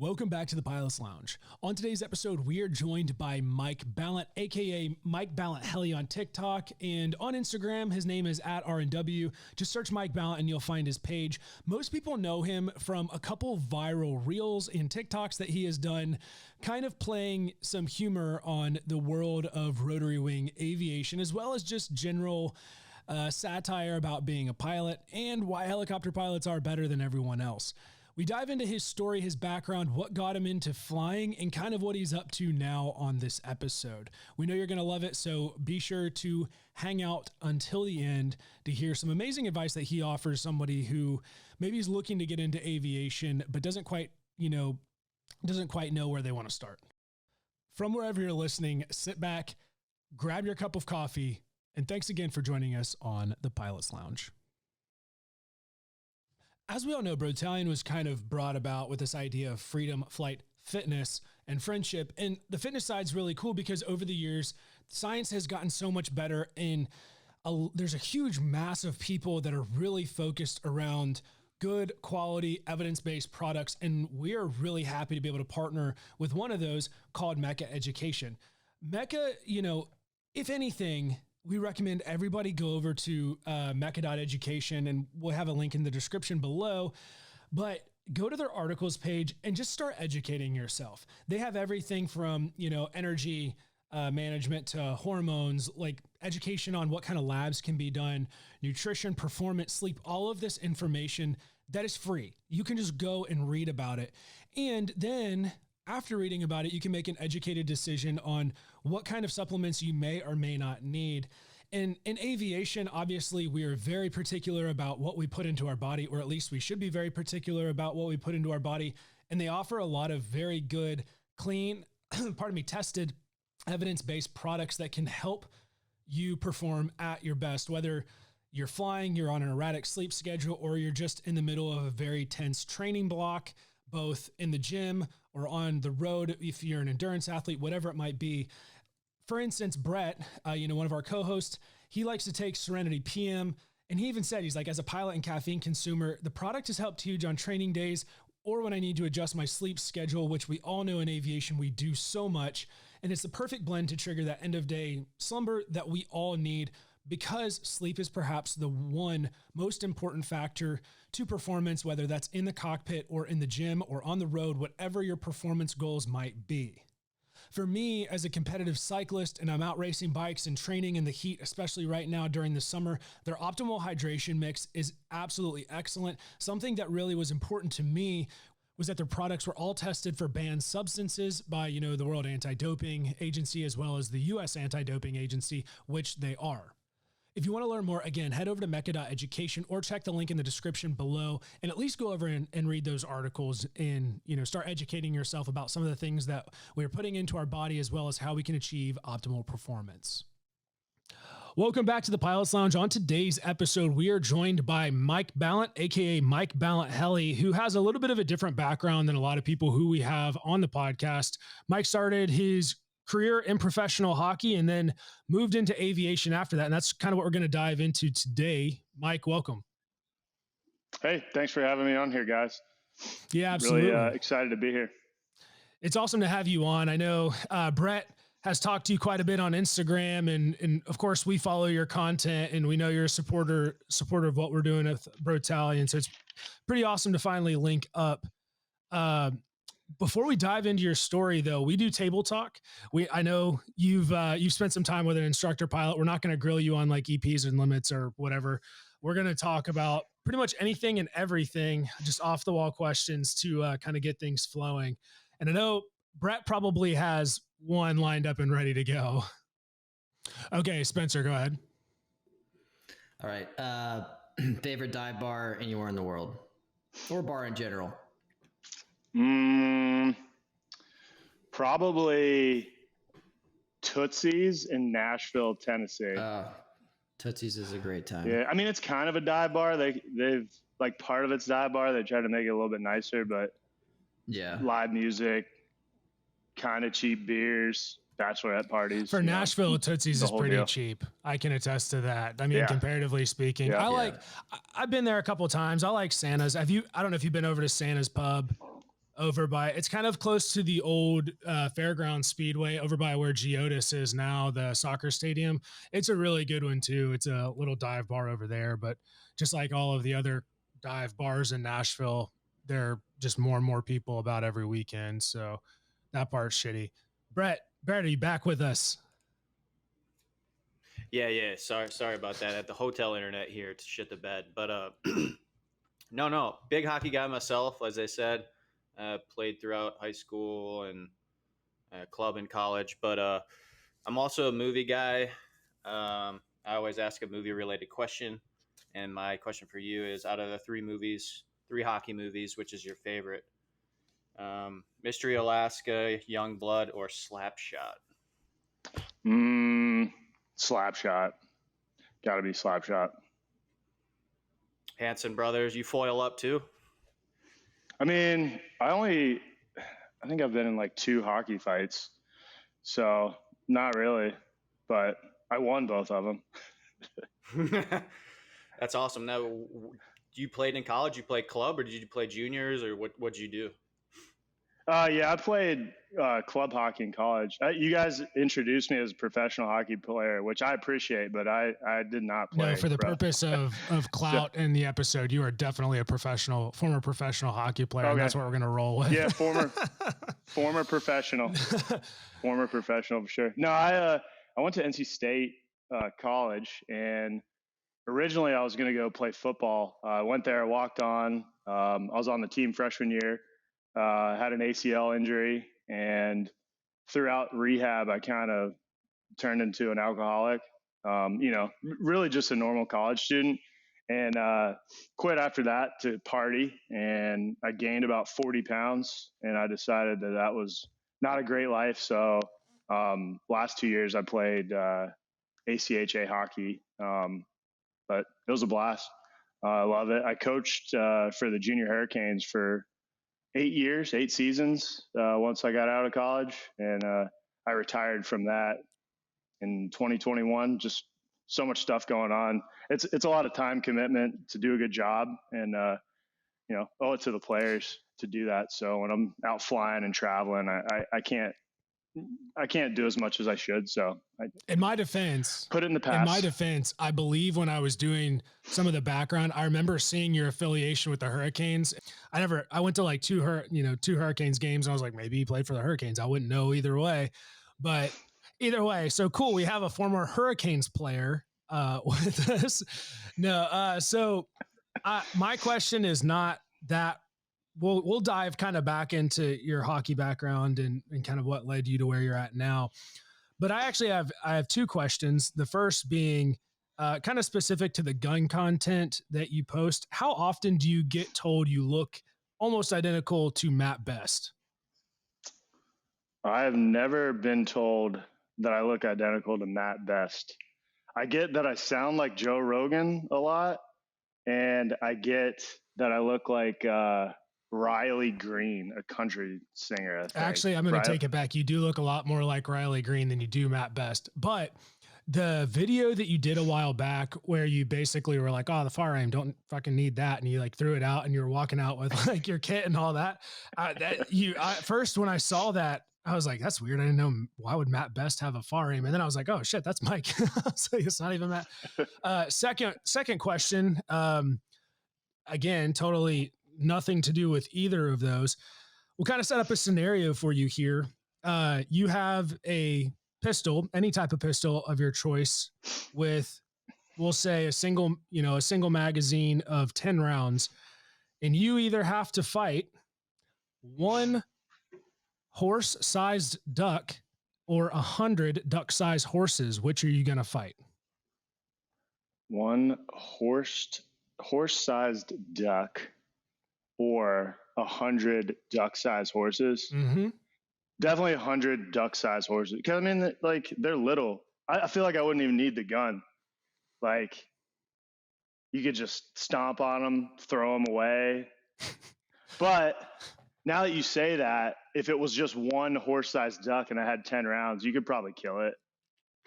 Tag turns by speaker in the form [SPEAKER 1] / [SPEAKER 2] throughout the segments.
[SPEAKER 1] Welcome back to the Pilot's Lounge. On today's episode, we are joined by Mike Balint, aka Mike Balint Heli on TikTok, and on Instagram, his name is @RNW. Just search Mike Balint and you'll find his page. Most people know him from a couple viral reels and TikToks that he has done, kind of playing some humor on the world of rotary-wing aviation, as well as just general satire about being a pilot and why helicopter pilots are better than everyone else. We dive into his story, his background, what got him into flying, and kind of what he's up to now on this episode. We know you're going to love it, so be sure to hang out until the end to hear some amazing advice that he offers somebody who maybe is looking to get into aviation, but doesn't quite know where they want to start. From wherever you're listening, sit back, grab your cup of coffee, and thanks again for joining us on the Pilot's Lounge. As we all know, Brotallion was kind of brought about with this idea of freedom, flight, fitness, and friendship. And the fitness side is really cool because over the years, science has gotten so much better, and there's a huge mass of people that are really focused around good quality evidence-based products. And we are really happy to be able to partner with one of those called Mecca Education. Mecca, if anything, we recommend everybody go over to mecca.education, and we'll have a link in the description below, but go to their articles page and just start educating yourself. They have everything from, energy management to hormones, like education on what kind of labs can be done, nutrition, performance, sleep, all of this information that is free. You can just go and read about it. And then after reading about it, you can make an educated decision on what kind of supplements you may or may not need. And in aviation, obviously, we are very particular about what we put into our body, or at least we should be very particular about what we put into our body. And they offer a lot of very good, clean, tested, evidence-based products that can help you perform at your best, whether you're flying, you're on an erratic sleep schedule, or you're just in the middle of a very tense training block, both in the gym or on the road, if you're an endurance athlete, whatever it might be. For instance, Brett, one of our co-hosts, he likes to take Serenity PM. And he even said, he's like, as a pilot and caffeine consumer, the product has helped huge on training days or when I need to adjust my sleep schedule, which we all know in aviation, we do so much. And it's the perfect blend to trigger that end of day slumber that we all need, because sleep is perhaps the one most important factor to performance, whether that's in the cockpit or in the gym or on the road, whatever your performance goals might be. For me, as a competitive cyclist, and I'm out racing bikes and training in the heat, especially right now during the summer, their optimal hydration mix is absolutely excellent. Something that really was important to me was that their products were all tested for banned substances by, the World Anti-Doping Agency, as well as the U.S. Anti-Doping Agency, which they are. If you want to learn more, again, head over to mecca.education or check the link in the description below, and at least go over and read those articles and, start educating yourself about some of the things that we're putting into our body, as well as how we can achieve optimal performance. Welcome back to the Pilot's Lounge. On today's episode, we are joined by Mike Balint, aka Mike Balint Heli, who has a little bit of a different background than a lot of people who we have on the podcast. Mike started his career in professional hockey and then moved into aviation after that. And that's kind of what we're going to dive into today. Mike, welcome.
[SPEAKER 2] Hey, thanks for having me on here, guys.
[SPEAKER 1] Yeah, absolutely.
[SPEAKER 2] Really excited to be here.
[SPEAKER 1] It's awesome to have you on. I know Brett has talked to you quite a bit on Instagram, and of course we follow your content, and we know you're a supporter of what we're doing with Brotallion. So it's pretty awesome to finally link up. Before we dive into your story, though, we do table talk. I know you've spent some time with an instructor pilot. We're not going to grill you on like EPs and limits or whatever. We're going to talk about pretty much anything and everything, just off the wall questions to kind of get things flowing. And I know Brett probably has one lined up and ready to go. Okay, Spencer, go ahead.
[SPEAKER 3] All right. Favorite dive bar anywhere in the world, or bar in general?
[SPEAKER 2] Probably Tootsie's in Nashville, Tennessee.
[SPEAKER 3] Tootsie's is a great time.
[SPEAKER 2] Yeah, I mean, it's kind of a dive bar. They've like part of it's dive bar. They try to make it a little bit nicer, but
[SPEAKER 3] yeah,
[SPEAKER 2] live music, kind of cheap beers, bachelorette parties.
[SPEAKER 1] For Nashville, Tootsie's is pretty cheap. I can attest to that. I mean, comparatively speaking, I've been there a couple of times. I like Santa's. I don't know if you've been over to Santa's pub. over by, it's kind of close to the old Fairground Speedway over by where Geodis is now, the soccer stadium. It's a really good one too. It's a little dive bar over there, but just like all of the other dive bars in Nashville, there are just more and more people about every weekend. So that part's shitty. Brett, are you back with us?
[SPEAKER 4] Yeah. Sorry about that. At the hotel internet here to shit the bed. But no. Big hockey guy myself, as I said. Played throughout high school and club in college. But I'm also a movie guy. I always ask a movie related question. And my question for you is, out of the three hockey movies, which is your favorite? Mystery Alaska, Young Blood, or Slapshot?
[SPEAKER 2] Slapshot. Got to be Slapshot.
[SPEAKER 4] Hanson Brothers, you foil up too?
[SPEAKER 2] I mean, I think I've been in like 2 hockey fights, so not really, but I won both of them.
[SPEAKER 4] That's awesome. Now, you played in college? You played club, or did you play juniors, or what did you do?
[SPEAKER 2] Yeah, I played club hockey in college. You guys introduced me as a professional hockey player, which I appreciate, but I did not play.
[SPEAKER 1] No, for the purpose of clout in the episode, you are definitely a former professional hockey player, and that's what we're going to roll with.
[SPEAKER 2] Yeah, former professional. Former professional for sure. No, I went to NC State college, and originally I was going to go play football. I went there, walked on. I was on the team freshman year. Had an ACL injury, and throughout rehab, I kind of turned into an alcoholic. Really just a normal college student, and quit after that to party. And I gained about 40 pounds, and I decided that was not a great life. So last 2 years, I played ACHA hockey, but it was a blast. I love it. I coached for the Junior Hurricanes for 8 seasons once I got out of college, and I retired from that in 2021. Just so much stuff going on. It's a lot of time commitment to do a good job, and owe it to the players to do that. So when I'm out flying and traveling, I can't do as much as I should. So
[SPEAKER 1] in my defense,
[SPEAKER 2] put it in the past.
[SPEAKER 1] In my defense, I believe when I was doing some of the background, I remember seeing your affiliation with the Hurricanes. I went to like two Hurricanes games, and I was like, maybe he played for the Hurricanes. I wouldn't know either way, but either way, so cool. We have a former Hurricanes player with us. No, so my question is not that. We'll dive kind of back into your hockey background and kind of what led you to where you're at now. But I have 2 questions. The first being kind of specific to the gun content that you post. How often do you get told you look almost identical to Matt Best?
[SPEAKER 2] I have never been told that I look identical to Matt Best. I get that I sound like Joe Rogan a lot, and I get that I look like Riley Green, a country singer. I think.
[SPEAKER 1] Actually, I'm going to take it back. You do look a lot more like Riley Green than you do Matt Best. But the video that you did a while back where you basically were like, oh, the firearm, don't fucking need that. And you like threw it out and you were walking out with like your kit and all that. First, when I saw that, I was like, that's weird. I didn't know, why would Matt Best have a firearm? And then I was like, oh shit, that's Mike. So it's not even Matt. Second question. Again, totally nothing to do with either of those. We'll kind of set up a scenario for you here. You have a pistol, any type of pistol of your choice, with, we'll say, a single magazine of 10 rounds, and you either have to fight one horse-sized duck or 100 duck-sized horses. Which are you going to fight?
[SPEAKER 2] One horse-sized duck or 100 duck-sized horses.
[SPEAKER 1] Mm-hmm.
[SPEAKER 2] Definitely 100 duck-sized horses. Because I mean, like, they're little. I feel like I wouldn't even need the gun. Like, you could just stomp on them, throw them away. But now that you say that, if it was just one horse-sized duck and I had 10 rounds, you could probably kill it.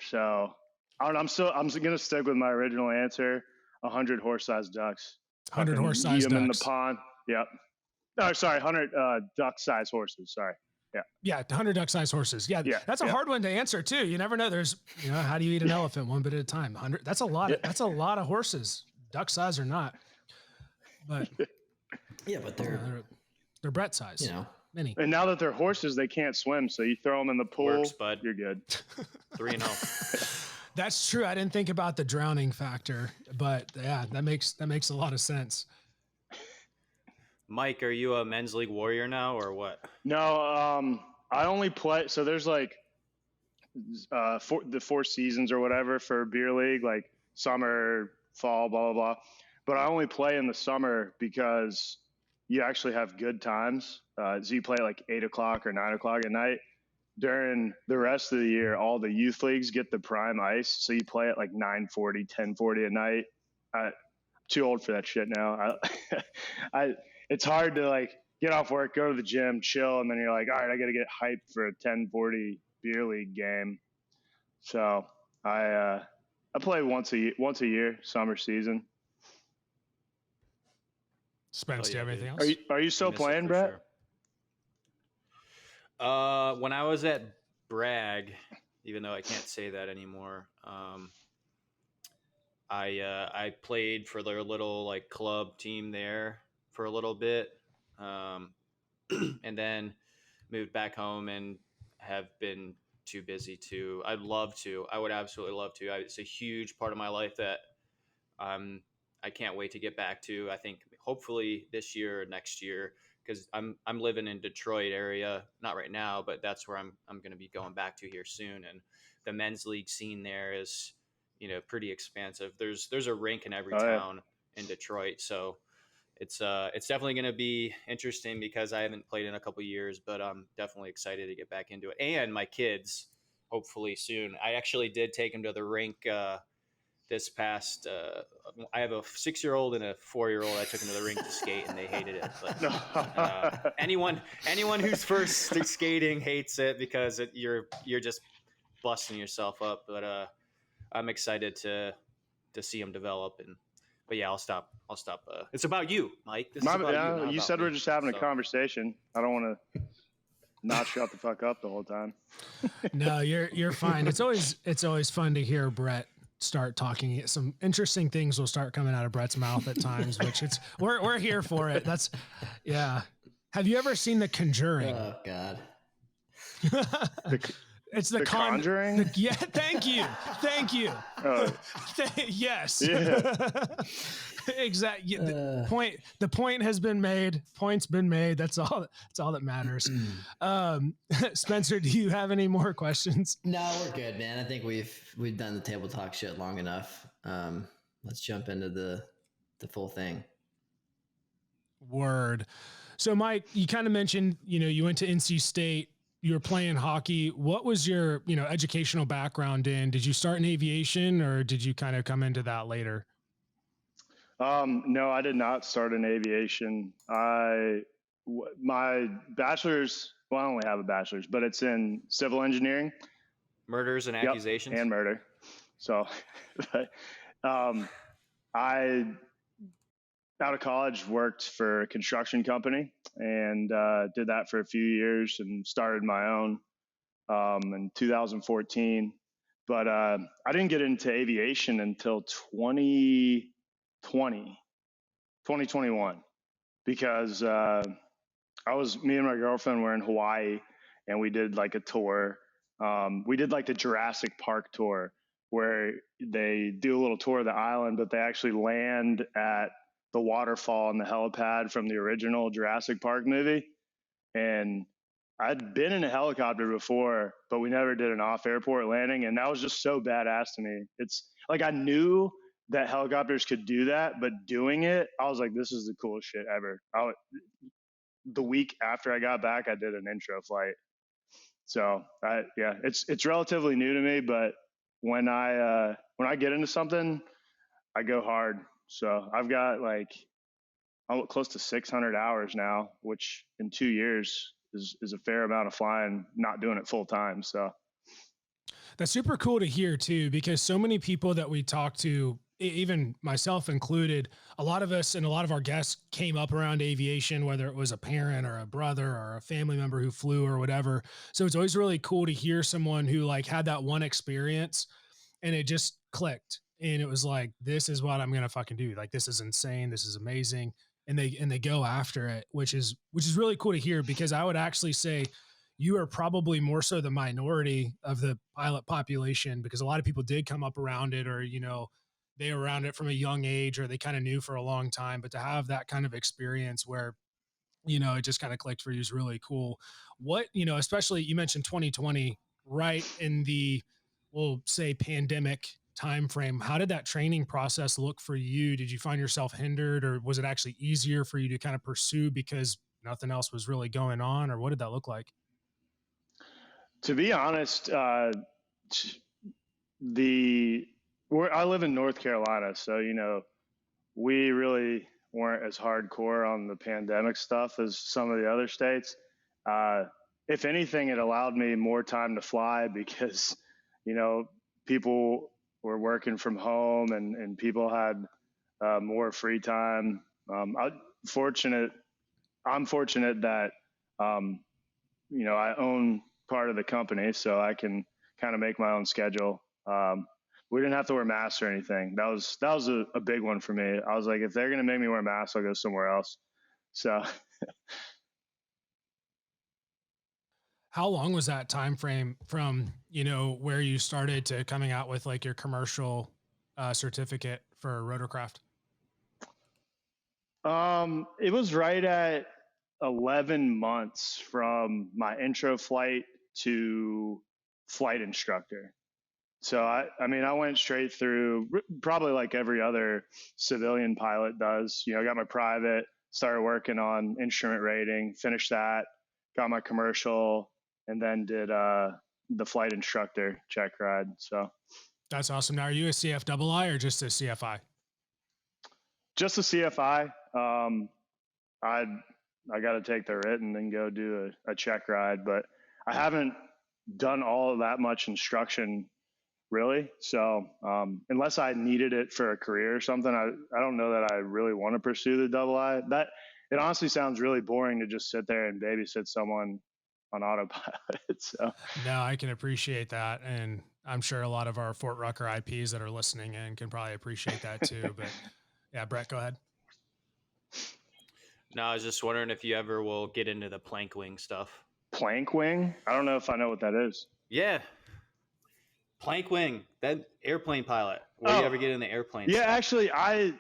[SPEAKER 2] So I'm going to stick with my original answer: 100 horse-sized ducks.
[SPEAKER 1] 100 horse-sized ducks
[SPEAKER 2] in the pond. Yep. Oh, sorry, 100 duck-sized horses. Sorry.
[SPEAKER 1] Yeah, 100 duck-sized horses. Yeah, that's a hard one to answer too. You never know. There's, how do you eat an elephant one bit at a time? 100. That's a lot. That's a lot of horses, duck size or not. But
[SPEAKER 3] yeah, but they're
[SPEAKER 1] Brett size. Many.
[SPEAKER 2] And now that they're horses, they can't swim. So you throw them in the pool.
[SPEAKER 4] Works, bud.
[SPEAKER 2] You're good.
[SPEAKER 4] 3-0.
[SPEAKER 1] That's true. I didn't think about the drowning factor, but yeah, that makes a lot of sense.
[SPEAKER 4] Mike, are you a men's league warrior now or what?
[SPEAKER 2] No, I only play. So there's like the 4 seasons or whatever for beer league, like summer, fall, blah, blah, blah. But I only play in the summer because you actually have good times. So you play like 8 o'clock or 9 o'clock at night. During the rest of the year, all the youth leagues get the prime ice. So you play at like 9:40, 10:40 at night. I'm too old for that shit now. It's hard to like get off work, go to the gym, chill, and then you're like, all right, I got to get hyped for a 10:40 beer league game. So I play once a year, summer season.
[SPEAKER 1] Spence, do you have anything else?
[SPEAKER 2] Are you still playing, Brett?
[SPEAKER 4] Sure. When I was at Bragg, even though I can't say that anymore, I played for their little like club team there for a little bit, and then moved back home and have been too busy to. I would absolutely love to. It's a huge part of my life that I can't wait to get back to. I think hopefully this year or next year, because I'm living in Detroit area, not right now, but that's where I'm going to be going back to here soon. And the men's league scene there is, pretty expansive. There's a rink in every town in Detroit, so it's definitely going to be interesting because I haven't played in a couple of years, but I'm definitely excited to get back into it. And my kids, hopefully soon. I actually did take them to the rink this past. I have a 6-year-old and a 4-year-old. I took them to the rink to skate, and they hated it. But anyone who's first skating hates it because you're just busting yourself up. But I'm excited to see them develop. But yeah, I'll stop. It's about you, Mike. This is about you.
[SPEAKER 2] You said we're just having a conversation. I don't want to not shut the fuck up the whole time.
[SPEAKER 1] No, you're fine. It's always fun to hear Brett start talking. Some interesting things will start coming out of Brett's mouth at times, which we're here for it. Yeah. Have you ever seen The Conjuring?
[SPEAKER 3] Oh God.
[SPEAKER 1] It's the
[SPEAKER 2] Conjuring.
[SPEAKER 1] Thank you.
[SPEAKER 2] Oh.
[SPEAKER 1] Yes.
[SPEAKER 2] Yeah.
[SPEAKER 1] Exactly. The point has been made. Point's been made. That's all that matters. Spencer, do you have any more questions?
[SPEAKER 3] No, we're good, man. I think we've done the table talk shit long enough. Let's jump into the full thing.
[SPEAKER 1] Word. So Mike, you kind of mentioned, you went to NC State. You were playing hockey. What was your, educational background in? Did you start in aviation or did you kind of come into that later?
[SPEAKER 2] No, I did not start in aviation. My bachelor's, well, I only have a bachelor's, but it's in civil engineering.
[SPEAKER 4] Murders and accusations.
[SPEAKER 2] And murder. So, I, out of college, worked for a construction company and did that for a few years and started my own in 2014. But I didn't get into aviation until 2021 because me and my girlfriend were in Hawaii and we did like a tour. We did like the Jurassic Park tour where they do a little tour of the island, but they actually land at the waterfall and the helipad from the original Jurassic Park movie. And I'd been in a helicopter before, but we never did an off-airport landing. And that was just so badass to me. It's like I knew that helicopters could do that, but doing it, I was like, this is the coolest shit ever. The week after I got back, I did an intro flight. So it's relatively new to me, but when I get into something, I go hard. So I've got like close to 600 hours now, which in 2 years is a fair amount of flying, not doing it full time. So
[SPEAKER 1] that's super cool to hear too, because so many people that we talk to even myself included, a lot of us and a lot of our guests came up around aviation, whether it was a parent or a brother or a family member who flew or whatever. So it's always really cool to hear someone who like had that one experience and it just clicked. And it was like, this is what I'm going to fucking do. Like, this is insane. This is amazing. And they go after it, which is really cool to hear, because I would actually say you are probably more so the minority of the pilot population, because a lot of people did come up around it, or, you know, they were around it from a young age, or they kind of knew for a long time. But to have that kind of experience where, you know, it just kind of clicked for you is really cool. What, you know, especially you mentioned 2020, right in the, we'll say, pandemic time frame. How did that training process look for you? Did you find yourself hindered, or was it actually easier for you to kind of pursue because nothing else was really going on, or what did that look like?
[SPEAKER 2] To be honest, I live in North Carolina, so you know we really weren't as hardcore on the pandemic stuff as some of the other states. Uh, if anything, it allowed me more time to fly because you know people were working from home and people had more free time. Fortunate, I'm fortunate that um, you know I own part of the company, so I can kind of make my own schedule. We didn't have to wear masks or anything. That was a big one for me. I was like, if they're gonna make me wear masks, I'll go somewhere else. So
[SPEAKER 1] How long was that time frame from, you know, where you started to coming out with like your commercial certificate for rotorcraft?
[SPEAKER 2] it was right at 11 months from my intro flight to flight instructor. So I mean, I went straight through probably like every other civilian pilot does. You know, I got my private, started working on instrument rating, finished that, got my commercial, and then did the flight instructor check ride. So
[SPEAKER 1] That's awesome. Now, are you a CFII or just a CFI?
[SPEAKER 2] just a CFI. I I got to take the written and go do a check ride, but I haven't done all of that much instruction really. So unless I needed it for a career or something, I don't know that I really want to pursue the double I. That it honestly sounds really boring to just sit there and babysit someone on autopilot. So
[SPEAKER 1] No, I can appreciate that. And I'm sure a lot of our Fort Rucker IPs that are listening in can probably appreciate that too. But yeah, Brett, go ahead.
[SPEAKER 4] No, I was just wondering if you ever will get into the plank wing stuff.
[SPEAKER 2] plank wing, I don't know if I know what that is.
[SPEAKER 4] Yeah, plank wing, that airplane pilot. Will you ever get in the airplane
[SPEAKER 2] Yeah,
[SPEAKER 4] stuff?
[SPEAKER 2] actually, I'm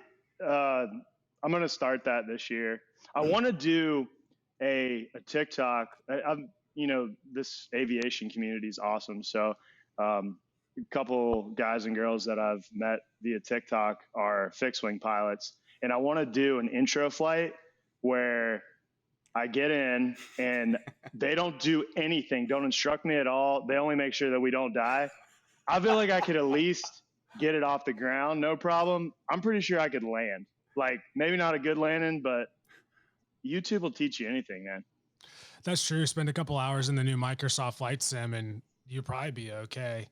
[SPEAKER 2] gonna start that this year. I want to do a TikTok. I'm you know this aviation community is awesome. So a couple guys and girls that I've met via TikTok are fixed wing pilots, and I want to do an intro flight where I get in and they don't do anything, don't instruct me at all. They only make sure that we don't die. I feel like I could at least get it off the ground, no problem. I'm pretty sure I could land. Like maybe not a good landing, but YouTube will teach you anything, man.
[SPEAKER 1] That's true. Spend a couple hours in the new Microsoft Flight Sim and you'll probably be okay.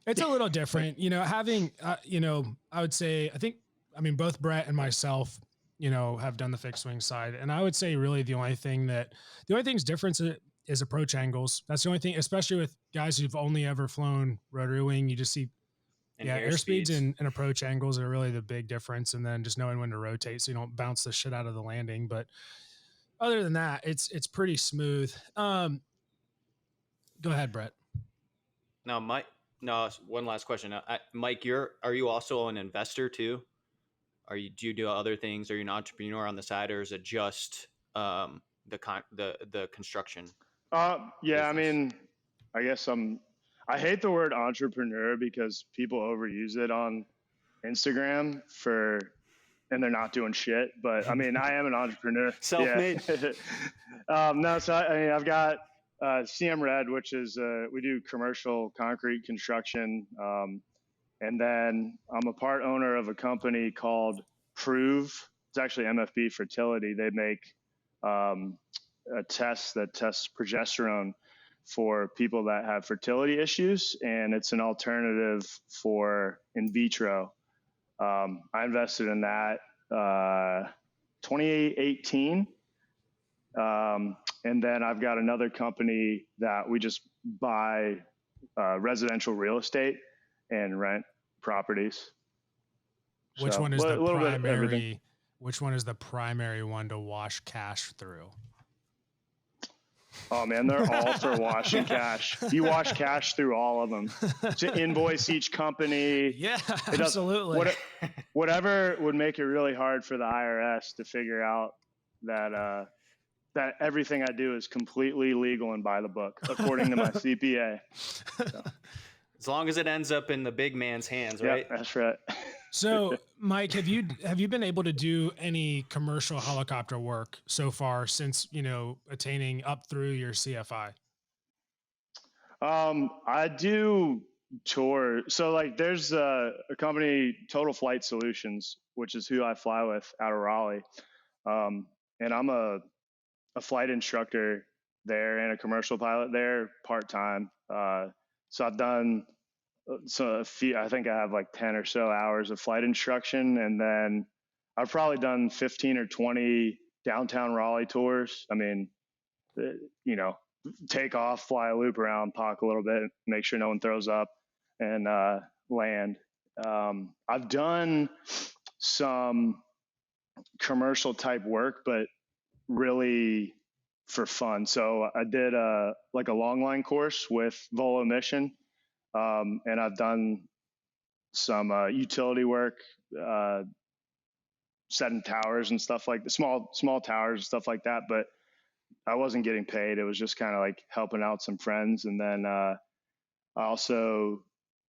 [SPEAKER 1] It's a little different, you know, having, you know, I would say, I mean, both Brett and myself, you know, have done the fixed wing side. And I would say really the only thing's different is approach angles. That's the only thing, especially with guys who've only ever flown rotary wing. You just see,
[SPEAKER 4] And
[SPEAKER 1] airspeeds and approach angles are really the big difference. And then just knowing when to rotate so you don't bounce the shit out of the landing. But other than that, it's pretty smooth. Go ahead, Brett.
[SPEAKER 4] Now, Mike. No, one last question. Mike, are you also an investor too? Do you do other things? Are you an entrepreneur on the side, or is it just the construction?
[SPEAKER 2] Yeah,
[SPEAKER 4] business?
[SPEAKER 2] I mean, I guess I hate the word entrepreneur because people overuse it on Instagram and they're not doing shit. But I mean, I am an entrepreneur.
[SPEAKER 4] Self-made.
[SPEAKER 2] Yeah. No, so I mean, I've got CM Red, which is we do commercial concrete construction, and then I'm a part owner of a company called Prove. It's actually MFB Fertility. They make a test that tests progesterone for people that have fertility issues, and it's an alternative for in vitro I invested in that 2018. And then I've got another company that we just buy residential real estate and rent properties.
[SPEAKER 1] Which
[SPEAKER 2] So
[SPEAKER 1] one is
[SPEAKER 2] a
[SPEAKER 1] the
[SPEAKER 2] little bit of everything.
[SPEAKER 1] primary? Which one is the primary one to wash cash through?
[SPEAKER 2] Oh man, they're all for washing cash. You wash cash through all of them. To invoice each company.
[SPEAKER 1] Yeah, absolutely.
[SPEAKER 2] Whatever would make it really hard for the IRS to figure out that that everything I do is completely legal and by the book, according to my CPA. So.
[SPEAKER 4] As long as it ends up in the big man's hands, right?
[SPEAKER 2] Yeah, that's right.
[SPEAKER 1] So, Mike, have you been able to do any commercial helicopter work so far since, attaining up through your CFI?
[SPEAKER 2] I do tour. So like there's a company, Total Flight Solutions, which is who I fly with out of Raleigh. And I'm a flight instructor there and a commercial pilot there part-time. So I've done I think I have like 10 or so hours of flight instruction. And then I've probably done 15 or 20 downtown Raleigh tours. I mean, take off, fly a loop around, park a little bit, make sure no one throws up, and land. I've done some commercial type work, but really for fun. So I did a long line course with Volo Mission, and I've done some utility work, setting towers and stuff like the small towers and stuff like that. But I wasn't getting paid. It was just kind of like helping out some friends. And then I also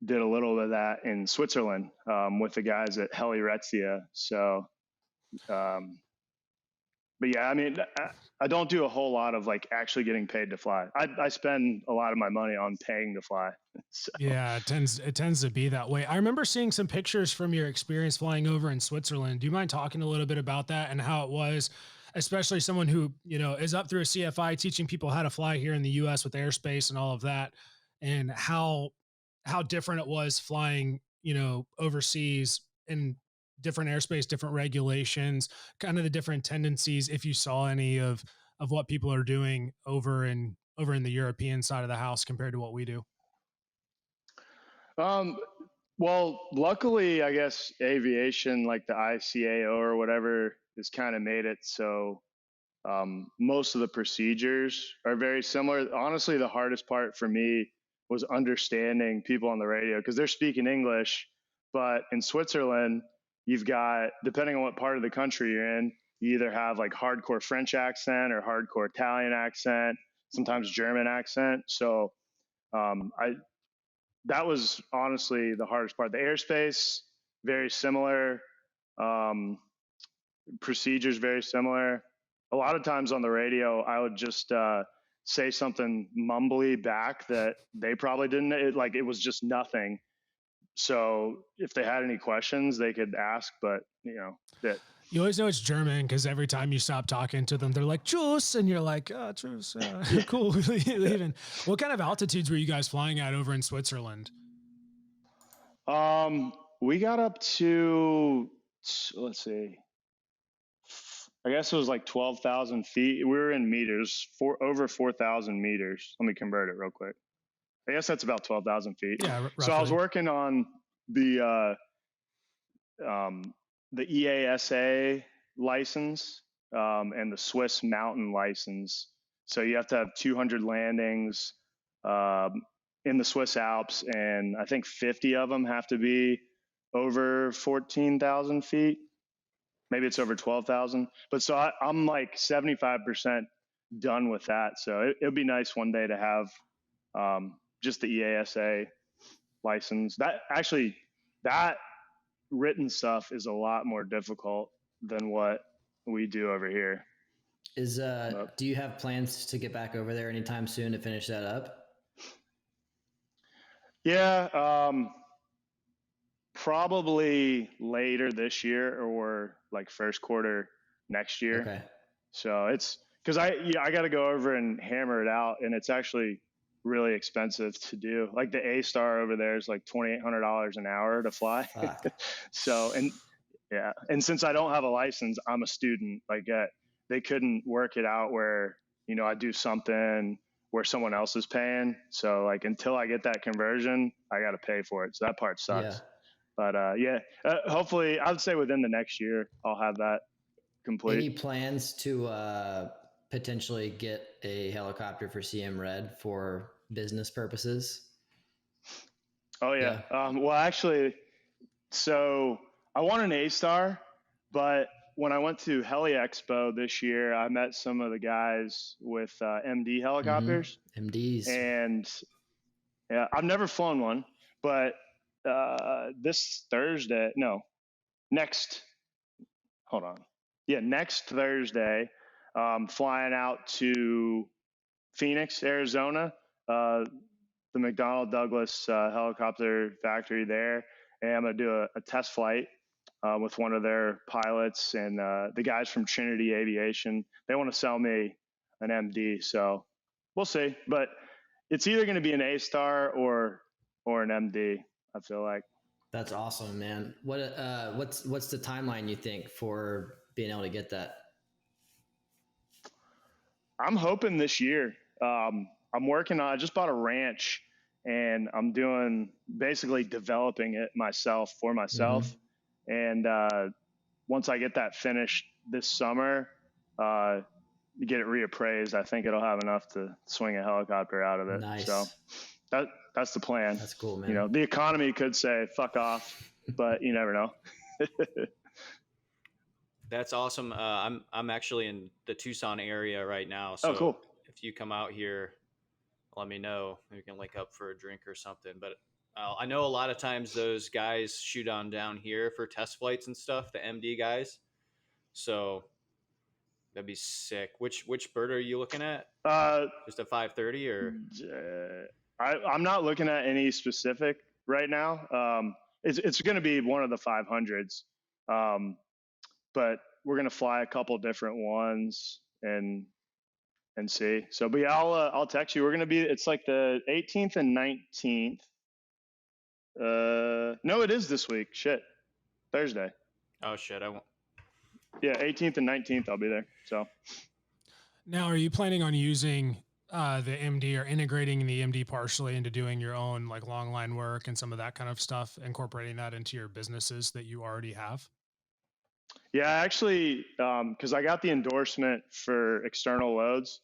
[SPEAKER 2] did a little bit of that in Switzerland with the guys at Heli. So, but yeah, I mean, I don't do a whole lot of like actually getting paid to fly. I spend a lot of my money on paying to fly. So.
[SPEAKER 1] Yeah, it tends to be that way. I remember seeing some pictures from your experience flying over in Switzerland. Do you mind talking a little bit about that and how it was, especially someone who, is up through a CFI teaching people how to fly here in the US with airspace and all of that, and how different it was flying, overseas in different airspace, different regulations, kind of the different tendencies, if you saw any of what people are doing over in the European side of the house compared to what we do.
[SPEAKER 2] Well, luckily, I guess aviation, like the ICAO or whatever, has kind of made it so most of the procedures are very similar. Honestly, the hardest part for me was understanding people on the radio because they're speaking English, but in Switzerland, you've got, depending on what part of the country you're in, you either have like hardcore French accent or hardcore Italian accent, sometimes German accent. So that was honestly the hardest part. The airspace, very similar. Procedures, very similar. A lot of times on the radio, I would just say something mumbly back that they probably didn't. It was just nothing. So if they had any questions, they could ask, but that.
[SPEAKER 1] You always know it's German because every time you stop talking to them, they're like, "Tschüss," and you're like, "Oh, tschüss, cool, leaving." What kind of altitudes were you guys flying at over in Switzerland?
[SPEAKER 2] We got up to, let's see, I guess it was like 12,000 feet. We were in meters, over 4,000 meters. Let me convert it real quick. I guess that's about 12,000 feet.
[SPEAKER 1] Yeah. Roughly.
[SPEAKER 2] So I was working on the EASA license and the Swiss mountain license. So you have to have 200 landings in the Swiss Alps, and I think 50 of them have to be over 14,000 feet. Maybe it's over 12,000. But so I'm like 75% done with that. So it would be nice one day to have just the EASA license. That written stuff is a lot more difficult than what we do over here.
[SPEAKER 3] Do you have plans to get back over there anytime soon to finish that up?
[SPEAKER 2] Yeah, probably later this year or like first quarter next year.
[SPEAKER 3] Okay.
[SPEAKER 2] So it's because I got to go over and hammer it out, and it's actually really expensive to do. Like the A-Star over there is like $2,800 an hour to fly. So, and since I don't have a license, I'm a student. Like they couldn't work it out where, I do something where someone else is paying. So like until I get that conversion, I got to pay for it. So that part sucks. But hopefully I would say within the next year, I'll have that complete.
[SPEAKER 3] Any plans to potentially get a helicopter for CM Red for business purposes?
[SPEAKER 2] Oh yeah. Well, actually, so I want an A-Star, but when I went to Heli Expo this year, I met some of the guys with MD helicopters.
[SPEAKER 3] MDs.
[SPEAKER 2] And yeah, I've never flown one, but next Thursday, flying out to Phoenix, Arizona, the McDonnell Douglas helicopter factory there. And I'm going to do a test flight with one of their pilots and the guys from Trinity Aviation. They want to sell me an MD, so we'll see. But it's either going to be an A-Star or an MD, I feel like.
[SPEAKER 3] That's awesome, man. What's the timeline you think for being able to get that?
[SPEAKER 2] I'm hoping this year. I'm working on, I just bought a ranch and I'm doing basically developing it for myself. And once I get that finished this summer, get it reappraised, I think it'll have enough to swing a helicopter out of it.
[SPEAKER 3] Nice.
[SPEAKER 2] So that's the plan.
[SPEAKER 3] That's cool, man.
[SPEAKER 2] The economy could say fuck off, but you never know.
[SPEAKER 4] That's awesome. I'm actually in the Tucson area right now. So
[SPEAKER 2] cool.
[SPEAKER 4] If you come out here, let me know. We can link up for a drink or something. But I know a lot of times those guys shoot on down here for test flights and stuff, the MD guys. So that'd be sick. Which bird are you looking at? Just a 530 or?
[SPEAKER 2] I'm not looking at any specific right now. It's going to be one of the 500s. But we're going to fly a couple different ones and see. So, but yeah, I'll text you. We're going to be, it's like the 18th and 19th. No, it is this week. Shit. Thursday.
[SPEAKER 4] Oh shit. I won't.
[SPEAKER 2] Yeah. 18th and 19th. I'll be there. So
[SPEAKER 1] now, are you planning on using the MD or integrating the MD partially into doing your own like long line work and some of that kind of stuff, incorporating that into your businesses that you already have?
[SPEAKER 2] Yeah, actually, because I got the endorsement for external loads.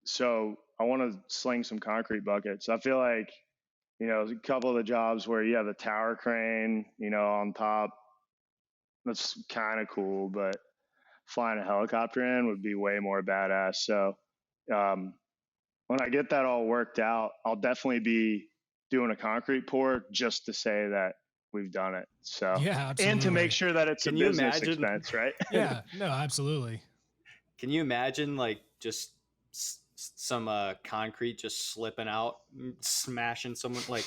[SPEAKER 2] So I want to sling some concrete buckets. I feel like, a couple of the jobs where you have the tower crane, on top, that's kind of cool, but flying a helicopter in would be way more badass. So when I get that all worked out, I'll definitely be doing a concrete pour just to say that we've done it. So,
[SPEAKER 1] yeah, absolutely.
[SPEAKER 2] And to make sure that it's a business expense, right?
[SPEAKER 1] Yeah, no, absolutely.
[SPEAKER 4] Can you imagine like just some concrete just slipping out, smashing someone like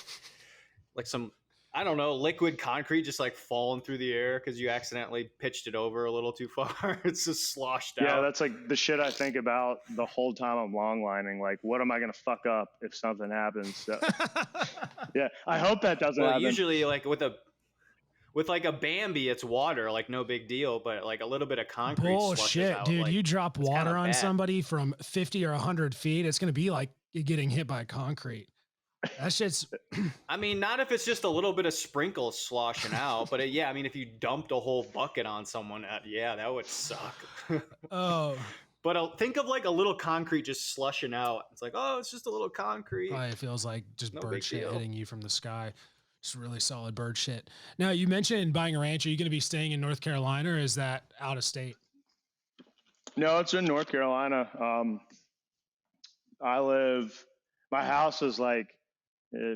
[SPEAKER 4] some, I don't know, liquid concrete just like falling through the air because you accidentally pitched it over a little too far. It's just sloshed out.
[SPEAKER 2] Yeah, that's like the shit I think about the whole time I'm long lining. Like, what am I going to fuck up if something happens? So, yeah, I hope that doesn't happen.
[SPEAKER 4] Usually like with like a Bambi, it's water, like no big deal, but like a little bit of concrete.
[SPEAKER 1] Bullshit,
[SPEAKER 4] out,
[SPEAKER 1] dude.
[SPEAKER 4] like,
[SPEAKER 1] you drop water on somebody from 50 or 100 feet, it's going to be like you're getting hit by concrete. That shit's.
[SPEAKER 4] I mean, not if it's just a little bit of sprinkles sloshing out, but yeah, I mean, if you dumped a whole bucket on someone, that would suck.
[SPEAKER 1] Oh.
[SPEAKER 4] But think of like a little concrete just slushing out. It's like, oh, it's just a little concrete.
[SPEAKER 1] Probably it feels like just bird shit hitting you from the sky. Just really solid bird shit. Now, you mentioned buying a ranch. Are you going to be staying in North Carolina, or is that out of state?
[SPEAKER 2] No, it's in North Carolina. My house is like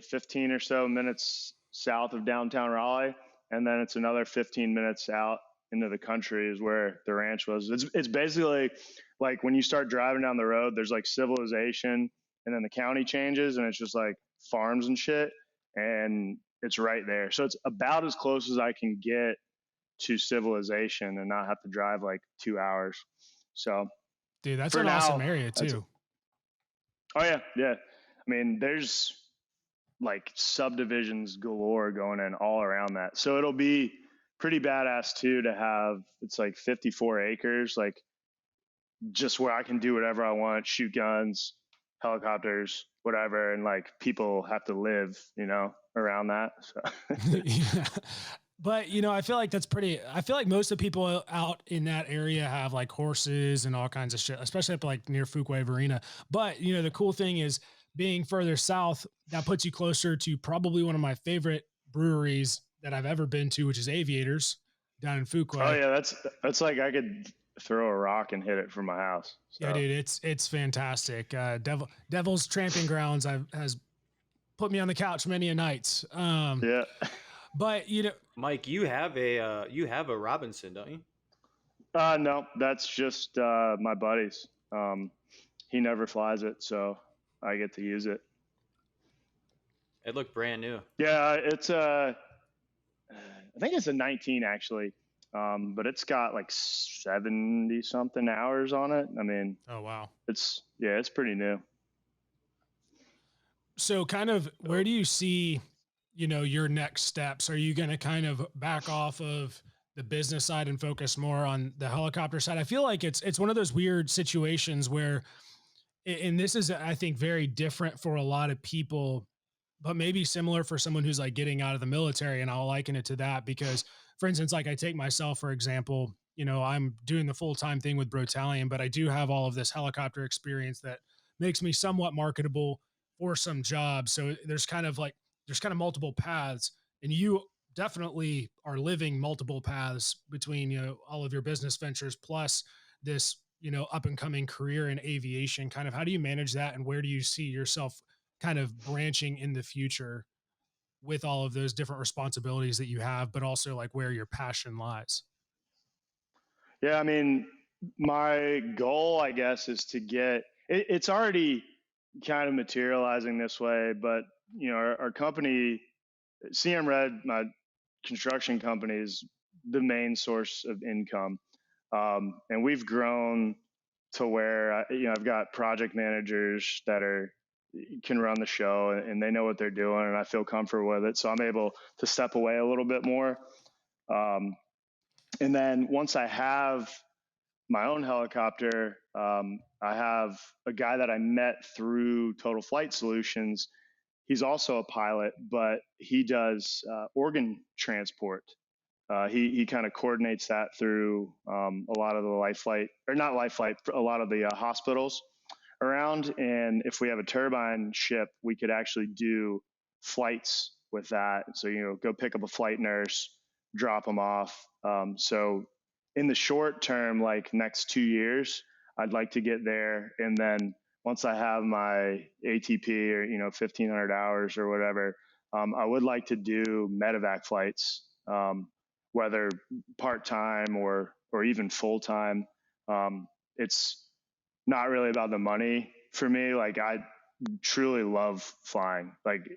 [SPEAKER 2] 15 or so minutes south of downtown Raleigh, and then it's another 15 minutes out into the country is where the ranch was. It's basically like when you start driving down the road, there's like civilization, and then the county changes, and it's just like farms and shit, and it's right there. So it's about as close as I can get to civilization and not have to drive like 2 hours. So,
[SPEAKER 1] dude, that's an awesome area too.
[SPEAKER 2] Oh yeah, yeah. I mean, there's like subdivisions galore going in all around that. So it'll be pretty badass too to have, it's like 54 acres, like just where I can do whatever I want, shoot guns, helicopters, whatever, and like people have to live, around that. So
[SPEAKER 1] Yeah. But I feel like I feel like most of the people out in that area have like horses and all kinds of shit, especially up like near Fuquay Arena. But the cool thing is being further south, that puts you closer to probably one of my favorite breweries that I've ever been to, which is Aviators down in
[SPEAKER 2] oh
[SPEAKER 1] Fuquay.
[SPEAKER 2] yeah, that's like I could throw a rock and hit it from my house.
[SPEAKER 1] Yeah,
[SPEAKER 2] So
[SPEAKER 1] dude, it's fantastic. Devil's Tramping Grounds has put me on the couch many a nights.
[SPEAKER 2] yeah.
[SPEAKER 1] But
[SPEAKER 4] Mike, you have a Robinson, don't you?
[SPEAKER 2] No, that's just my buddy's. He never flies it, so I get to use it.
[SPEAKER 4] It looked brand new.
[SPEAKER 2] Yeah, it's I think it's a 19 actually, but it's got like 70 something hours on it. I mean,
[SPEAKER 1] oh wow.
[SPEAKER 2] it's pretty new.
[SPEAKER 1] So kind of where do you see, your next steps? Are you going to kind of back off of the business side and focus more on the helicopter side? I feel like it's one of those weird situations where, and this is, I think, very different for a lot of people, but maybe similar for someone who's like getting out of the military. And I'll liken it to that because, for instance, like I take myself, for example, I'm doing the full-time thing with Brotallion, but I do have all of this helicopter experience that makes me somewhat marketable for some jobs. So there's kind of multiple paths, and you definitely are living multiple paths between, all of your business ventures plus this, up and coming career in aviation. Kind of how do you manage that, and where do you see yourself kind of branching in the future with all of those different responsibilities that you have, but also like where your passion lies?
[SPEAKER 2] Yeah, I mean, my goal, I guess, is to get it's already kind of materializing this way, but our company, CM Red, my construction company, is the main source of income, and we've grown to where I've got project managers that can run the show and they know what they're doing, and I feel comfortable with it, so I'm able to step away a little bit more. Um, and then once I have my own helicopter, I have a guy that I met through Total Flight Solutions. He's also a pilot, but he does organ transport. He kind of coordinates that through a lot of the life flight, or not life flight, a lot of the hospitals around. And if we have a turbine ship, we could actually do flights with that. So, go pick up a flight nurse, drop them off. So in the short term, like next 2 years, I'd like to get there. And then once I have my ATP or, 1,500 hours or whatever, I would like to do medevac flights, whether part-time or even full-time. It's not really about the money for me. Like I truly love flying. Like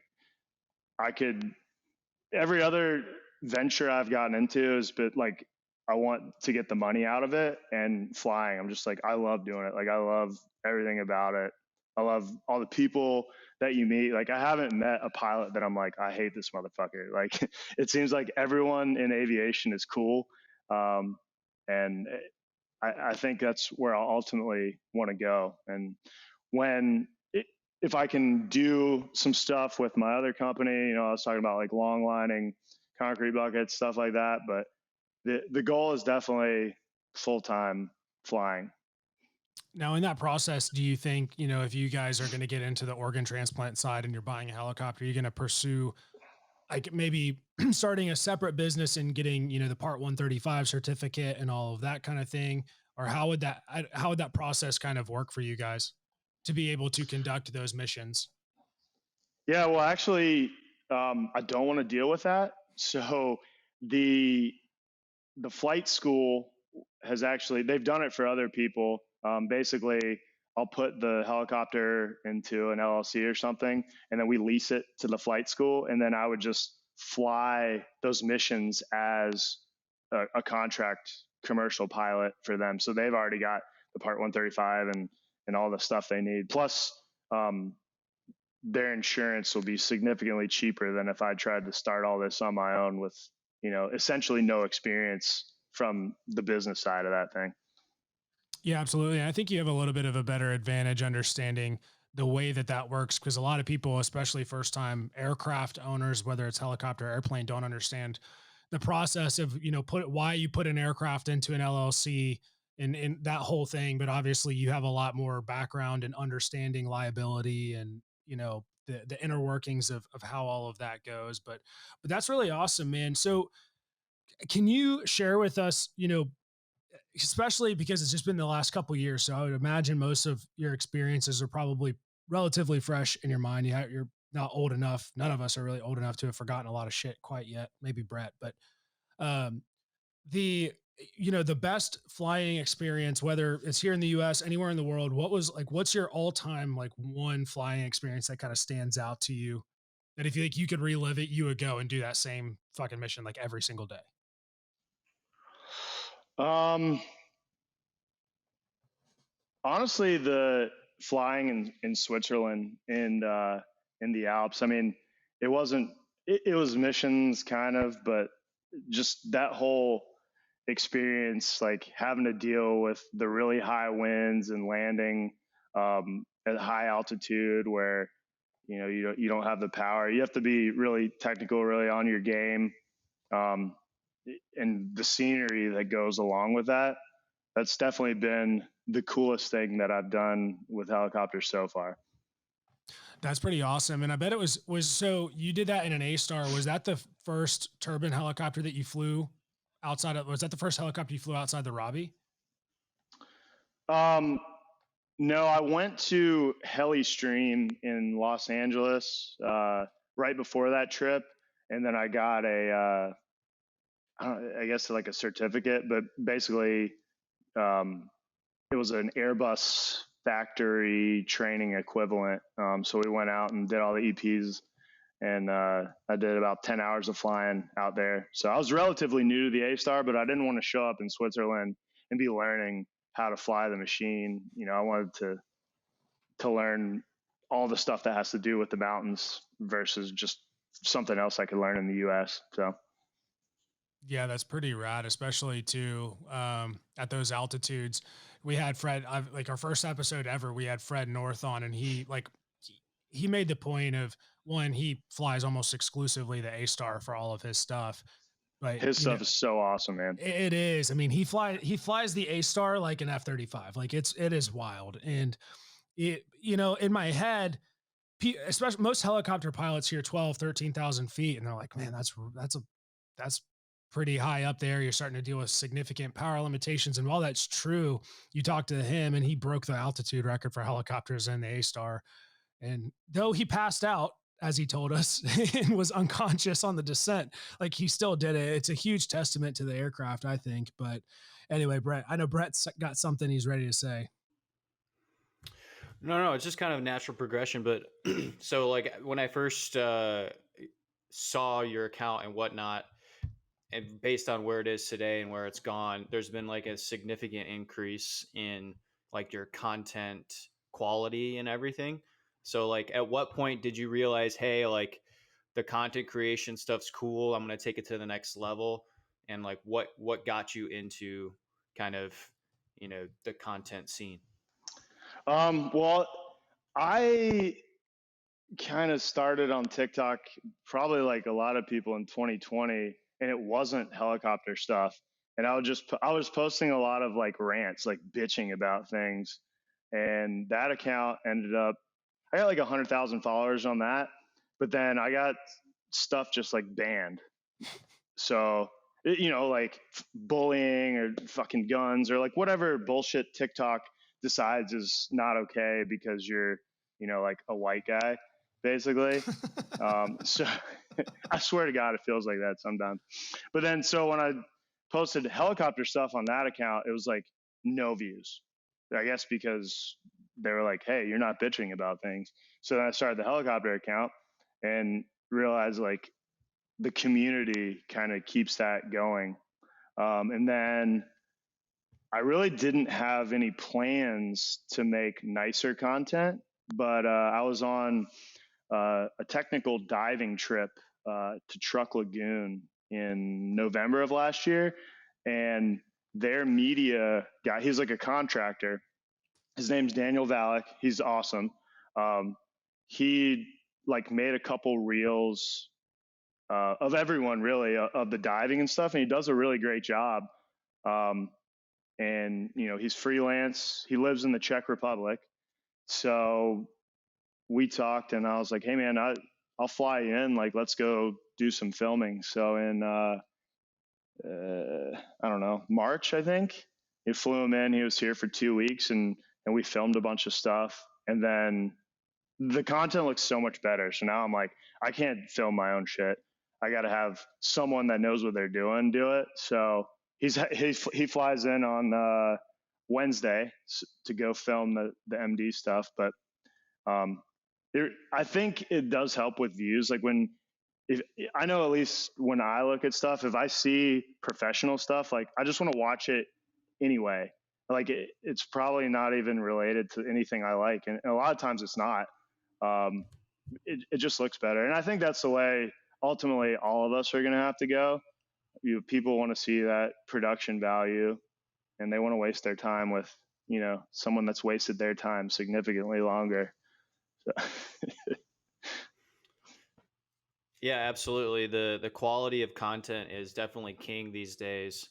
[SPEAKER 2] I could, every other venture I've gotten into is, but like I want to get the money out of it, and flying, I'm just like, I love doing it. Like I love everything about it. I love all the people that you meet. Like I haven't met a pilot that I'm like, I hate this motherfucker. Like it seems like everyone in aviation is cool. And I think that's where I'll ultimately want to go. And when, if I can do some stuff with my other company, I was talking about like long lining, concrete buckets, stuff like that. But the goal is definitely full time flying.
[SPEAKER 1] Now, in that process, do you think, if you guys are going to get into the organ transplant side and you're buying a helicopter, you're going to pursue like maybe starting a separate business and getting, the Part 135 certificate and all of that kind of thing? Or how would that process kind of work for you guys to be able to conduct those missions?
[SPEAKER 2] Yeah, well, actually, I don't want to deal with that. So the flight school has actually, they've done it for other people. Basically, I'll put the helicopter into an LLC or something, and then we lease it to the flight school, and then I would just fly those missions as a contract commercial pilot for them. So they've already got the Part 135 and all the stuff they need. Plus, their insurance will be significantly cheaper than if I tried to start all this on my own with, essentially no experience from the business side of that thing.
[SPEAKER 1] Yeah, absolutely. I think you have a little bit of a better advantage understanding the way that works, because a lot of people, especially first time aircraft owners, whether it's helicopter or airplane, don't understand the process of, why you put an aircraft into an LLC and that whole thing. But obviously you have a lot more background in understanding liability and, the inner workings of how all of that goes. But that's really awesome, man. So can you share with us, especially because it's just been the last couple of years. So I would imagine most of your experiences are probably relatively fresh in your mind. You're not old enough. None of us are really old enough to have forgotten a lot of shit quite yet. Maybe Brett, but um, the the best flying experience, whether it's here in the U.S., anywhere in the world, what's your all time like one flying experience that kind of stands out to you? That if you could relive it, you would go and do that same fucking mission like every single day.
[SPEAKER 2] Honestly, the flying in Switzerland and in the Alps. I mean, it wasn't. It was missions kind of, but just that whole experience, like having to deal with the really high winds and landing at high altitude, where you don't have the power. You have to be really technical, really on your game, um, and the scenery that goes along with that. That's definitely been the coolest thing that I've done with helicopters so far.
[SPEAKER 1] That's pretty awesome. And I bet it was so you did that in an A-Star. Was that the first turbine helicopter that you flew was that the first helicopter you flew outside the Robbie?
[SPEAKER 2] No, I went to Heli Stream in Los Angeles right before that trip. And then I got I guess like a certificate, but basically it was an Airbus factory training equivalent. So we went out and did all the EPs, and I did about 10 hours of flying out there. So I was relatively new to the A-Star, but I didn't want to show up in Switzerland and be learning how to fly the machine. I wanted to learn all the stuff that has to do with the mountains versus just something else I could learn in the US. So
[SPEAKER 1] yeah, that's pretty rad, especially too at those altitudes. We had Fred, like our first episode ever, we had Fred North on, and he made the point of, one, he flies almost exclusively the A-Star for all of his stuff. But
[SPEAKER 2] his stuff is so awesome, man.
[SPEAKER 1] It is. I mean, he flies the A-Star like an F-35. Like it is wild. And it, in my head, especially most helicopter pilots hear 12, 13,000 feet. And they're like, man, that's pretty high up there. You're starting to deal with significant power limitations. And while that's true, you talk to him and he broke the altitude record for helicopters in the A-Star. And though he passed out, as he told us, and was unconscious on the descent, like he still did it. It's a huge testament to the aircraft, I think. But anyway, Brett, I know Brett's got something he's ready to say.
[SPEAKER 4] No, it's just kind of natural progression. But so like when I first saw your account and whatnot, and based on where it is today and where it's gone, there's been like a significant increase in like your content quality and everything. So like at what point did you realize, hey, like the content creation stuff's cool, I'm going to take it to the next level? And like what got you into kind of, the content scene?
[SPEAKER 2] Well, I kind of started on TikTok probably like a lot of people in 2020, and it wasn't helicopter stuff. And I was posting a lot of like rants, like bitching about things. And that account ended up, I got like 100,000 followers on that, but then I got stuff just like banned. So, like bullying or fucking guns or like whatever bullshit TikTok decides is not okay because you're, like a white guy, basically. So I swear to God, it feels like that sometimes. But then, so when I posted helicopter stuff on that account, it was like no views. I guess because they were like, hey, you're not bitching about things. So then I started the helicopter account and realized like the community kind of keeps that going. And then I really didn't have any plans to make nicer content but I was on a technical diving trip to Truck Lagoon in November of last year, and their media guy, he's like a contractor. His name's Daniel Valek. He's awesome. He like made a couple reels of everyone really of the diving and stuff, and he does a really great job. And he's freelance. He lives in the Czech Republic, so we talked, and I was like, "Hey, man, I'll fly you in. Like, let's go do some filming." So in I don't know, March, I think, he flew him in. He was here for 2 weeks, and we filmed a bunch of stuff. And then the content looks so much better. So now I'm like, I can't film my own shit. I got to have someone that knows what they're doing do it. So he flies in on Wednesday to go film the MD stuff. But I think it does help with views. Like if I know, at least when I look at stuff, if I see professional stuff, like I just want to watch it anyway. Like it's probably not even related to anything I like, and a lot of times it's not. It just looks better, and I think that's the way ultimately all of us are going to have to go. People want to see that production value, and they want to waste their time with someone that's wasted their time significantly longer. So.
[SPEAKER 4] Yeah, absolutely. The quality of content is definitely king these days.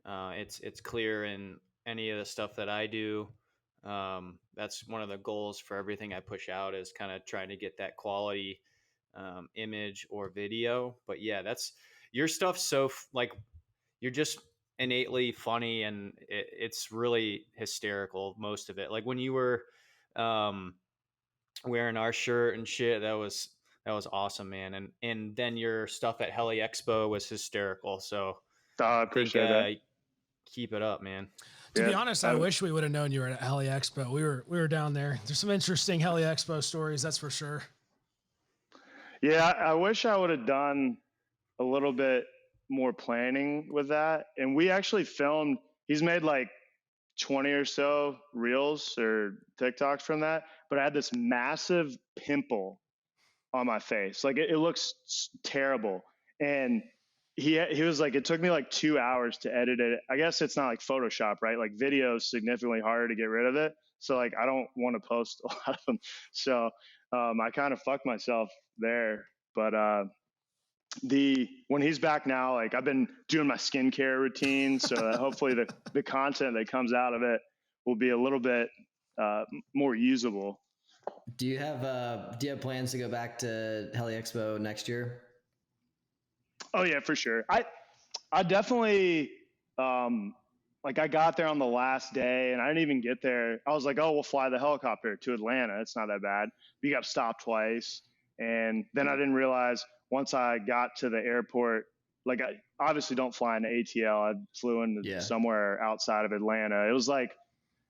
[SPEAKER 4] It's clear in any of the stuff that I do. That's one of the goals for everything I push out, is kind of trying to get that quality image or video. But yeah, that's your stuff. So like, you're just innately funny, and it's really hysterical, most of it. Like when you were wearing our shirt and shit, that was awesome, man. And then your stuff at Heli Expo was hysterical. So
[SPEAKER 2] I appreciate that.
[SPEAKER 4] Keep it up, man.
[SPEAKER 1] To be honest, I wish we would have known you were at Heli Expo. We were down there. There's some interesting Heli Expo stories, that's for sure.
[SPEAKER 2] Yeah, I wish I would have done a little bit more planning with that. And we actually filmed. He's made like 20 or so reels or TikToks from that, but I had this massive pimple on my face. Like it looks terrible. And he was like, it took me like 2 hours to edit it. I guess it's not like Photoshop, right? Like video is significantly harder to get rid of it. So like, I don't want to post a lot of them. So I kind of fucked myself there. But when he's back now, like I've been doing my skincare routine, so that hopefully the content that comes out of it will be a little bit more usable.
[SPEAKER 3] Do you have plans to go back to Heli Expo next year?
[SPEAKER 2] Oh yeah, for sure. I definitely like I got there on the last day, and I didn't even get there. I was like, oh, we'll fly the helicopter to Atlanta. It's not that bad. We got stopped twice, and then I didn't realize once I got to the airport, like I obviously don't fly into ATL. I flew into somewhere outside of Atlanta. It was like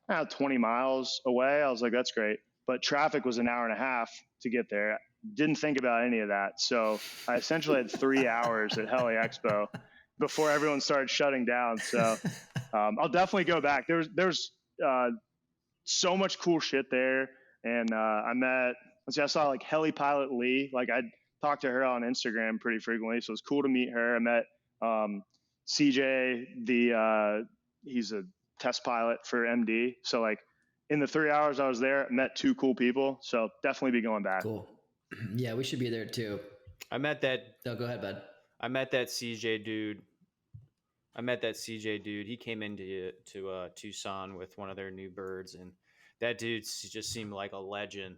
[SPEAKER 2] 20 miles away. I was like, that's great. But traffic was an hour and a half to get there. Didn't think about any of that. So I essentially had 3 hours at Heli Expo before everyone started shutting down. So I'll definitely go back. There's so much cool shit there. And I saw like heli pilot Lee. Like I talked to her on Instagram pretty frequently. So it was cool to meet her. I met CJ, he's a test pilot for MD. So like in the 3 hours I was there, I met 2 cool people. So definitely be going back.
[SPEAKER 3] Cool. Yeah, we should be there too.
[SPEAKER 4] I met that.
[SPEAKER 3] No, go ahead, bud.
[SPEAKER 4] I met that CJ dude. He came into Tucson with one of their new birds, and that dude just seemed like a legend.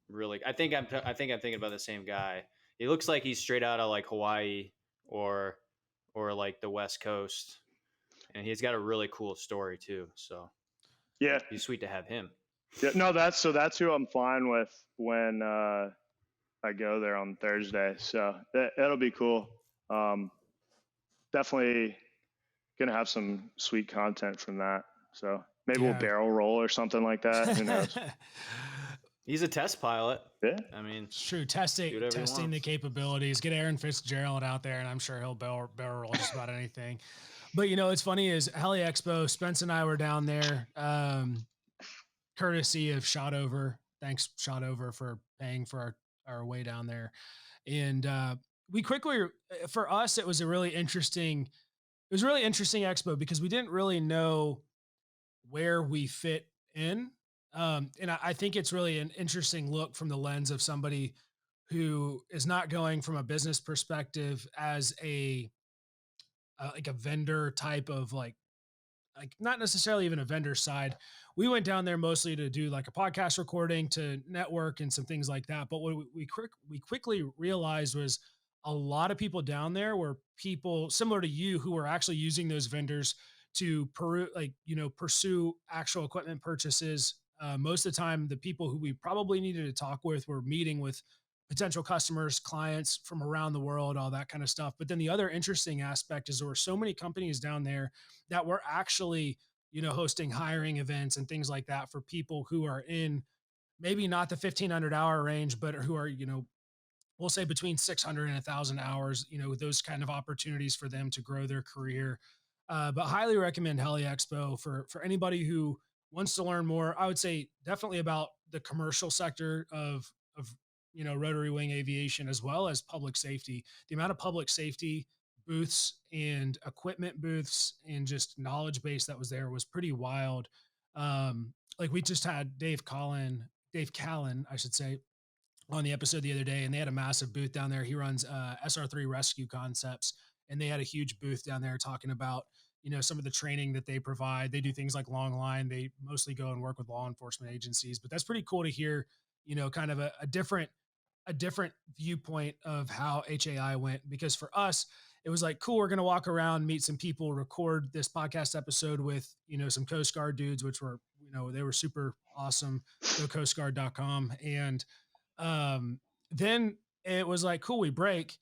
[SPEAKER 4] Really, I think I'm thinking about the same guy. He looks like he's straight out of like Hawaii or like the West Coast, and he's got a really cool story too. So yeah, it'd be sweet to have him.
[SPEAKER 2] Yeah, no, that's who I'm flying with when I go there on Thursday. So that'll be cool. Definitely gonna have some sweet content from that. So maybe we'll barrel roll or something like that. Who knows?
[SPEAKER 4] He's a test pilot.
[SPEAKER 2] Yeah,
[SPEAKER 1] I mean, it's true. Testing the capabilities. Get Aaron Fitzgerald out there, and I'm sure he'll barrel roll just about anything. But it's funny is Heli Expo. Spence and I were down there. courtesy of Shotover. Thanks, Shotover, for paying for our way down there. And we quickly, for us, it was a really interesting expo because we didn't really know where we fit in. And I think it's really an interesting look from the lens of somebody who is not going from a business perspective as a like a vendor type of like not necessarily even a vendor side. We went down there mostly to do like a podcast recording, to network and some things like that. But what we quickly realized was a lot of people down there were people similar to you who were actually using those vendors to pursue actual equipment purchases. Most of the time, the people who we probably needed to talk with were meeting with potential customers, clients from around the world, all that kind of stuff. But then the other interesting aspect is there were so many companies down there that were actually, hosting hiring events and things like that for people who are in maybe not the 1,500-hour range, but who are, we'll say between 600 and 1,000 hours, those kind of opportunities for them to grow their career. But highly recommend Heli Expo for anybody who wants to learn more. I would say definitely about the commercial sector of rotary-wing aviation, as well as public safety. The amount of public safety booths and equipment booths and just knowledge base that was there was pretty wild. Like we just had Dave Callan, I should say, on the episode the other day, and they had a massive booth down there. He runs SR3 Rescue Concepts, and they had a huge booth down there talking about some of the training that they provide. They do things like long line. They mostly go and work with law enforcement agencies, but that's pretty cool to hear kind of a different viewpoint of how HAI went, because for us, it was like, cool, we're going to walk around, meet some people, record this podcast episode with, some Coast Guard dudes, which were, they were super awesome. Go coastguard.com. And then it was like, cool, we break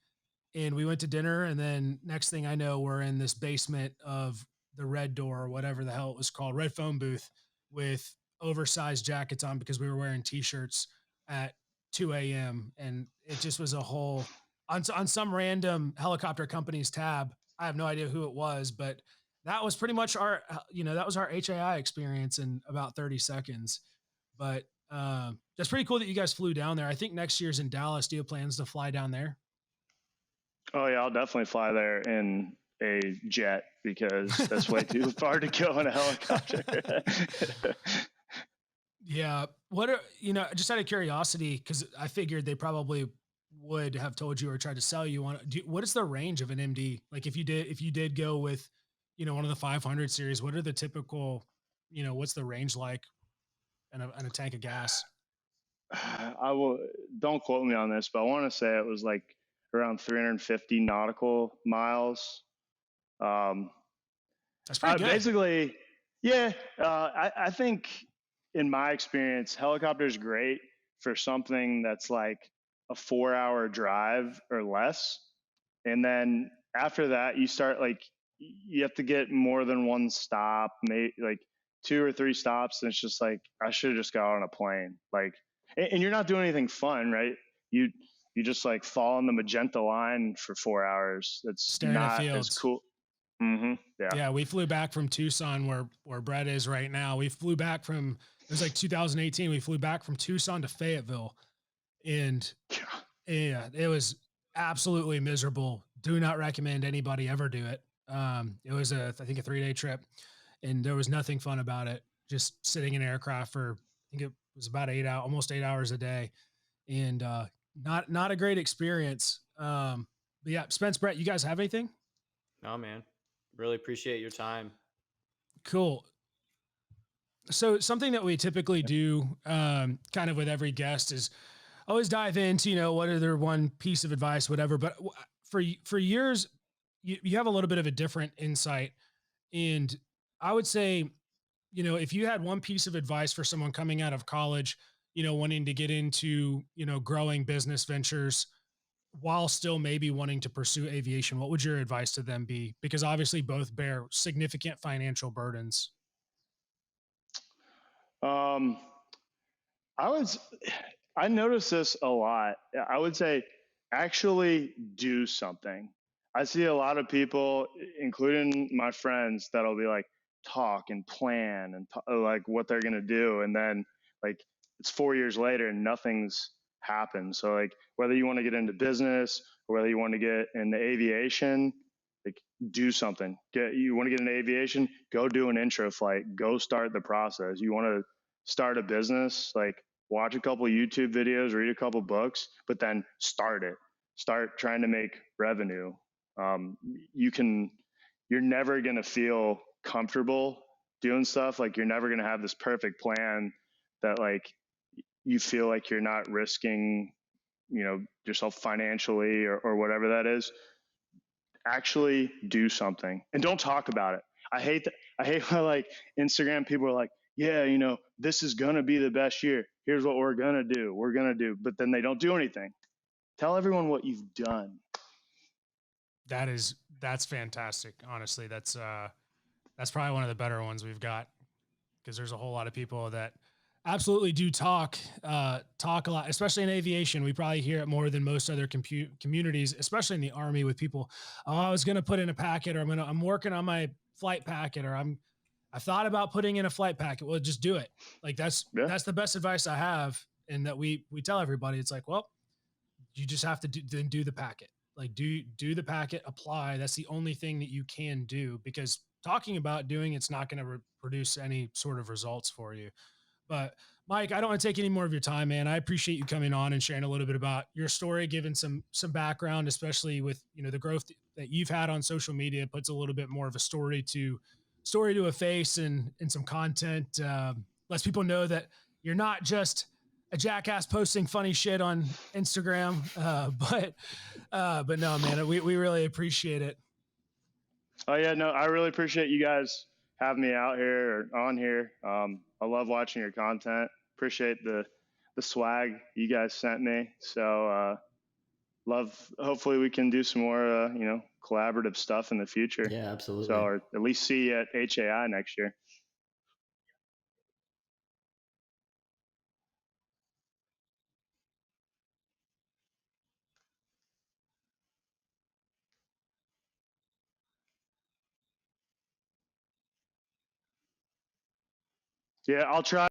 [SPEAKER 1] and we went to dinner. And then next thing I know, we're in this basement of the Red Door, or whatever the hell it was called, Red Phone booth, with oversized jackets on because we were wearing t-shirts at 2 a.m. And it just was a whole on some random helicopter company's tab. I have no idea who it was, but that was pretty much our HAI experience in about 30 seconds. But that's pretty cool that you guys flew down there. I think next year's in Dallas. Do you have plans to fly down there?
[SPEAKER 2] Oh yeah, I'll definitely fly there in a jet because that's way too far to go in a helicopter.
[SPEAKER 1] Yeah. What are, just out of curiosity, because I figured they probably would have told you or tried to sell you on, what is the range of an MD? Like if you did go with, one of the 500 series, what are the typical, what's the range like in a tank of gas?
[SPEAKER 2] Don't quote me on this, but I want to say it was like around 350 nautical miles.
[SPEAKER 1] That's pretty good.
[SPEAKER 2] Basically, yeah. I think in my experience, helicopter is great for something that's like a 4-hour drive or less. And then after that, you start you have to get more than one stop, maybe like 2 or 3 stops. And it's just like, I should have just got on a plane. And you're not doing anything fun, right? You just like fall on the magenta line for 4 hours. That's
[SPEAKER 1] staring
[SPEAKER 2] not
[SPEAKER 1] at
[SPEAKER 2] as cool. Mm-hmm.
[SPEAKER 1] Yeah. We flew back from Tucson, where Brett is right now. We flew back from, it was like 2018. We flew back from Tucson to Fayetteville, and yeah, it was absolutely miserable. Do not recommend anybody ever do it. It was I think a 3-day trip, and there was nothing fun about it. Just sitting in aircraft for, I think it was about almost 8 hours a day, and not a great experience. But yeah, Spence, Brett, you guys have anything?
[SPEAKER 4] No, man. Really appreciate your time.
[SPEAKER 1] Cool. So something that we typically do kind of with every guest is always dive into, what are their one piece of advice, whatever. But for years, you have a little bit of a different insight. And I would say, if you had one piece of advice for someone coming out of college, wanting to get into, growing business ventures while still maybe wanting to pursue aviation, what would your advice to them be? Because obviously both bear significant financial burdens.
[SPEAKER 2] I notice this a lot. I would say actually do something. I see a lot of people, including my friends, that'll be like, talk and plan and like what they're going to do. And then like it's 4 years later and nothing's happened. So like whether you want to get into business or whether you want to get into aviation, like do something. You want to get into aviation, go do an intro flight, go start the process. You want to start a business, like watch a couple YouTube videos, read a couple books, but then start it. Start trying to make revenue. You're never going to feel comfortable doing stuff. Like you're never going to have this perfect plan that like you feel like you're not risking, yourself financially or whatever that is. Actually do something and don't talk about it. I hate how like Instagram people are like, yeah, this is going to be the best year. Here's what we're going to do. But then they don't do anything. Tell everyone what you've done.
[SPEAKER 1] That's fantastic. Honestly, that's probably one of the better ones we've got, because there's a whole lot of people that absolutely do talk a lot, especially in aviation. We probably hear it more than most other communities, especially in the Army, with people, oh, I was going to put in a packet, or I'm working on my flight packet, or I thought about putting in a flight packet. Well, just do it. Like that's the best advice I have. And that we tell everybody, it's like, well, you just have to do the packet. Like do the packet, apply. That's the only thing that you can do, because talking about doing it's not going to produce any sort of results for you. But Mike, I don't want to take any more of your time, man. I appreciate you coming on and sharing a little bit about your story, giving some background, especially with, the growth that you've had on social media. It puts a little bit more of a story to a face and some content. Lets people know that you're not just a jackass posting funny shit on Instagram. But no, man, we really appreciate it.
[SPEAKER 2] Oh yeah, no, I really appreciate you guys having me out here or on here. I love watching your content. Appreciate the swag you guys sent me. So hopefully we can do some more collaborative stuff in the future.
[SPEAKER 3] Yeah, absolutely.
[SPEAKER 2] So, or at least see you at HAI next year. Yeah, I'll try.